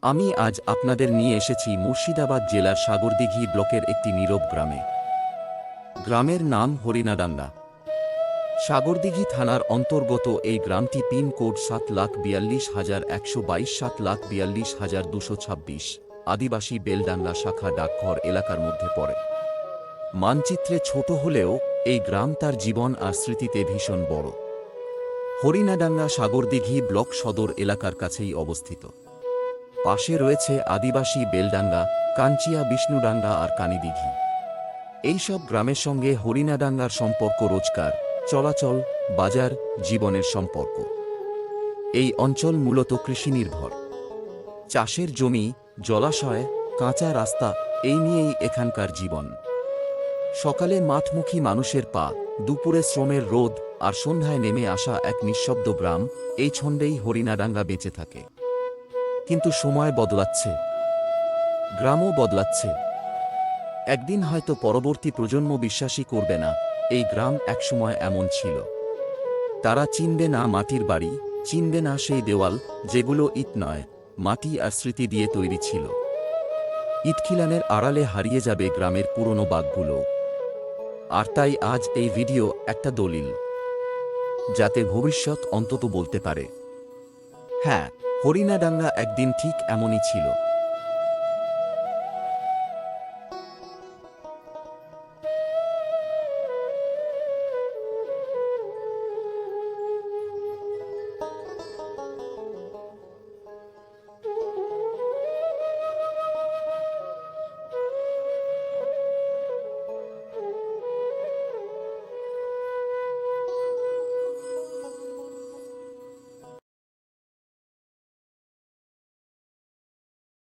আমি আজ আপনাদের নিয়ে এসেছি মুর্শিদাবাদ জেলার সাগরদিঘি ব্লকের একটি নীরব গ্রামে। গ্রামের নাম হরিণাডাঙ্গা। সাগরদিঘি থানার অন্তর্গত এই গ্রামটি পিন কোড ৭,৪২,১২২ ৭,৪২,২26 আদিবাসী বেলডাঙ্গা শাখা ডাকঘর এলাকার মধ্যে পড়ে। মানচিত্রে ছোট হলেও এই গ্রাম তার জীবন আর স্মৃতিতে ভীষণ বড়। হরিণাডাঙ্গা সাগরদিঘি ব্লক সদর এলাকার কাছেই অবস্থিত। পাশে রয়েছে আদিবাসী বেলডাঙ্গা, কাঞ্চিয়া, বিষ্ণুডাঙ্গা আর কানিদিঘি। এইসব গ্রামের সঙ্গে হরিণাডাঙ্গার সম্পর্ক রোজগার, চলাচল, বাজার, জীবনের সম্পর্ক। এই অঞ্চল মূলত কৃষিনির্ভর। চাষের জমি, জলাশয়, কাঁচা রাস্তা এই নিয়েই এখানকার জীবন। সকালে মাঠমুখী মানুষের পা, দুপুরে শ্রমের রোদ আর সন্ধ্যায় নেমে আসা এক নিঃশব্দ গ্রাম, এই ছন্দেই হরিণাডাঙ্গা বেঁচে থাকে। কিন্তু সময় বদলাচ্ছে, গ্রামও বদলাচ্ছে। একদিন হয়তো পরবর্তী প্রজন্ম বিশ্বাসই করবে না এই গ্রাম একসময় এমন ছিল। তারা চিনবে না মাটির বাড়ি, চিনবে না সেই দেওয়াল যেগুলো ইট নয়, মাটি আর স্মৃতি দিয়ে তৈরি ছিল। ইটখিলানের আড়ালে হারিয়ে যাবে গ্রামের পুরনো বাগগুলো। আর তাই আজ এই ভিডিও একটা দলিল, যাতে ভবিষ্যৎ অন্তত বলতে পারে, হ্যাঁ, হরিণাডাঙ্গা একদিন ঠিক এমনই ছিল।